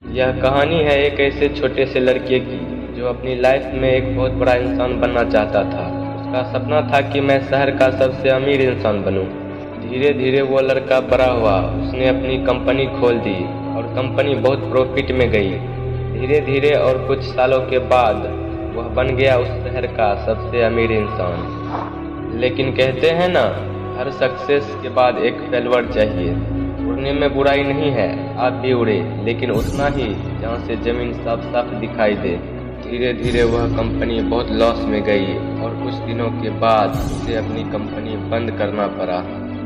यह कहानी है एक ऐसे छोटे से लड़के की जो अपनी लाइफ में एक बहुत बड़ा इंसान बनना चाहता था। उसका सपना था कि मैं शहर का सबसे अमीर इंसान बनूं। धीरे धीरे वो लड़का बड़ा हुआ, उसने अपनी कंपनी खोल दी और कंपनी बहुत प्रॉफिट में गई। धीरे धीरे और कुछ सालों के बाद वह बन गया उस शहर का सबसे अमीर इंसान। लेकिन कहते हैं ना, हर सक्सेस के बाद एक फेलवर चाहिए। उड़ने में बुराई नहीं है, आप भी उड़े, लेकिन उतना ही जहाँ से जमीन साफ साफ दिखाई दे। धीरे धीरे वह कंपनी बहुत लॉस में गई और कुछ दिनों के बाद उसे अपनी कंपनी बंद करना पड़ा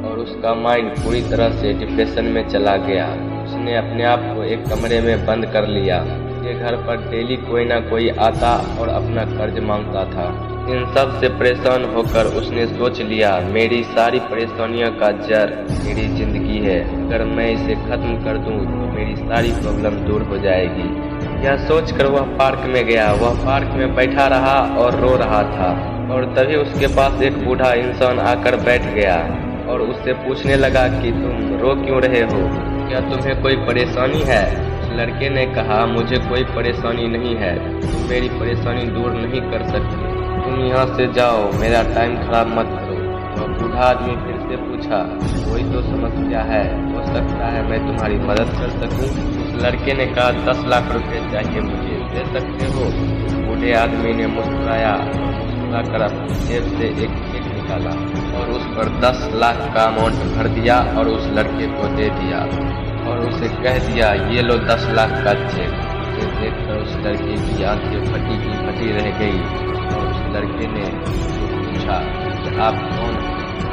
और उसका माइंड पूरी तरह से डिप्रेशन में चला गया। उसने अपने आप को एक कमरे में बंद कर लिया। उसके घर पर डेली कोई ना कोई आता और अपना कर्ज मांगता था। इन सब से परेशान होकर उसने सोच लिया, मेरी सारी परेशानियों का जड़ मेरी जिंदगी है। अगर मैं इसे खत्म कर दूं तो मेरी सारी प्रॉब्लम दूर हो जाएगी। यह सोचकर वह पार्क में गया। वह पार्क में बैठा रहा और रो रहा था और तभी उसके पास एक बूढ़ा इंसान आकर बैठ गया और उससे पूछने लगा कि तुम रो क्यों रहे हो, क्या तुम्हें कोई परेशानी है? उस लड़के ने कहा, मुझे कोई परेशानी नहीं है, तुम मेरी परेशानी दूर नहीं कर सकते, तुम यहाँ से जाओ, मेरा टाइम खराब मत करो। वह बूढ़ा आदमी फिर से पूछा, कोई तो समस्या है, हो सकता है मैं तुम्हारी मदद कर सकूं। उस लड़के ने कहा, 10 लाख रुपए चाहिए मुझे, दे सकते हो? बूढ़े आदमी ने मुस्कुराया, मुस्कुराकर अपनी जेब से एक चेक निकाला और उस पर 10 लाख का अमाउंट भर दिया और उस लड़के को दे दिया और उसे कह दिया, ये लो 10 लाख का चेक। उसे देखकर उस लड़के की आंखें फटी की फटी रह गई और उस लड़के ने पूछा, आप कौन?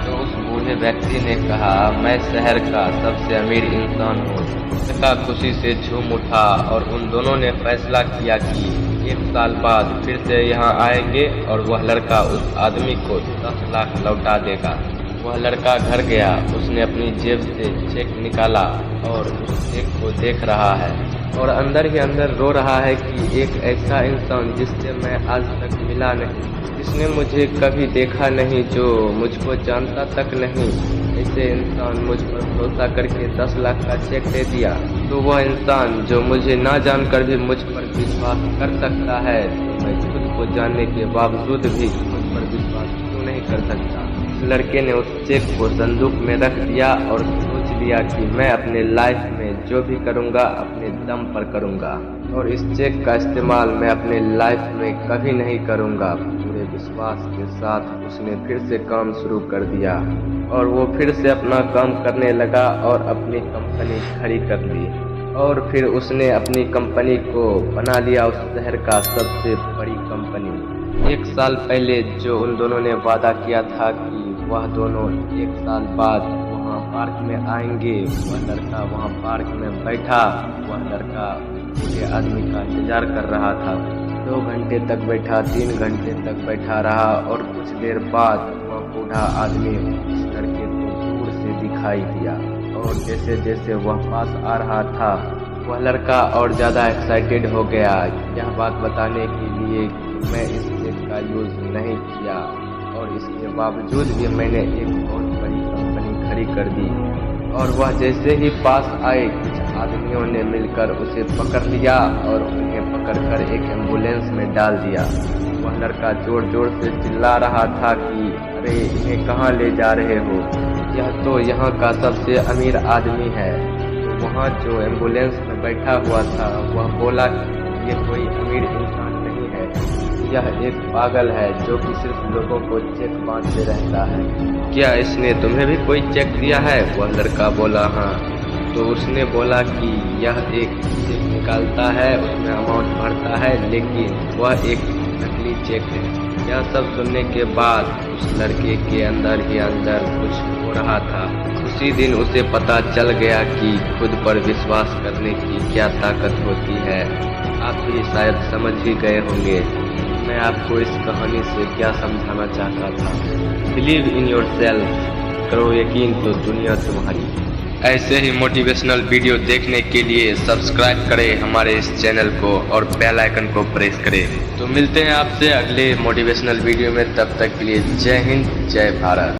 तो उस बूढ़े व्यक्ति ने कहा, मैं शहर का सबसे अमीर इंसान हूँ। लड़का खुशी से झूम उठा और उन दोनों ने फैसला किया कि 1 साल बाद फिर से यहाँ आएंगे और वह लड़का उस आदमी को 10 लाख लौटा देगा। वह लड़का घर गया, उसने अपनी जेब से चेक निकाला और उस चेक को देख रहा है और अंदर ही अंदर रो रहा है कि एक ऐसा इंसान जिससे मैं आज तक मिला नहीं, जिसने मुझे कभी देखा नहीं, जो मुझको जानता तक नहीं, ऐसे इंसान मुझ पर भरोसा करके 10 लाख का चेक दे दिया। तो वह इंसान जो मुझे ना जानकर भी मुझ पर विश्वास कर सकता है, तो मैं खुद को जानने के बावजूद भी मुझ पर विश्वास क्यों नहीं कर सकता? लड़के ने उस चेक को संदूक में रख दिया और सोच लिया कि मैं अपने लाइफ में जो भी करूँगा अपने दम पर करूँगा और इस चेक का इस्तेमाल मैं अपने लाइफ में कभी नहीं करूँगा। पूरे विश्वास के साथ उसने फिर से काम शुरू कर दिया और वो फिर से अपना काम करने लगा और अपनी कंपनी खड़ी कर ली और फिर उसने अपनी कंपनी को बना लिया उस शहर का सबसे बड़ी कंपनी। 1 साल पहले जो उन दोनों ने वादा किया था कि वह दोनों 1 साल बाद वहाँ पार्क में आएंगे, वह लड़का वहाँ पार्क में बैठा। वह लड़का बूढ़े आदमी का इंतजार कर रहा था। 2 घंटे तक बैठा, 3 घंटे तक बैठा रहा और कुछ देर बाद वह बूढ़ा आदमी उस लड़के को दूर से दिखाई दिया और जैसे जैसे वह पास आ रहा था वह लड़का और ज़्यादा एक्साइटेड हो गया। यह बात बताने के लिए कि मैं इस चेक का यूज़ नहीं किया और इसके बावजूद भी मैंने एक बहुत बड़ी कंपनी खड़ी कर दी। और वह जैसे ही पास आए, कुछ आदमियों ने मिलकर उसे पकड़ लिया और उन्हें पकड़कर एक एम्बुलेंस में डाल दिया। वह लड़का जोर जोर से चिल्ला रहा था कि अरे इन्हें कहाँ ले जा रहे हो, यह तो यहाँ का सबसे अमीर आदमी है। तो वहाँ जो एम्बुलेंस में बैठा हुआ था वह बोला कि ये कोई अमीर इंसान नहीं है, यह एक पागल है जो कि सिर्फ लोगों को चेक बांटते रहता है। क्या इसने तुम्हें भी कोई चेक दिया है? वह लड़का बोला, हाँ। तो उसने बोला कि यह एक चेक निकालता है, उसमें अमाउंट भरता है, लेकिन वह एक नकली चेक है। यह सब सुनने के बाद उस लड़के के अंदर ही अंदर कुछ हो रहा था। उसी दिन उसे पता चल गया कि खुद पर विश्वास करने की क्या ताकत होती है। आप भी शायद समझ ही गए होंगे मैं आपको इस कहानी से क्या समझाना चाहता था। बिलीव इन योरसेल्फ, करो यकीन तो दुनिया तुम्हारी। ऐसे ही मोटिवेशनल वीडियो देखने के लिए सब्सक्राइब करें हमारे इस चैनल को और बेल आइकन को प्रेस करें। तो मिलते हैं आपसे अगले मोटिवेशनल वीडियो में, तब तक के लिए जय हिंद, जय भारत।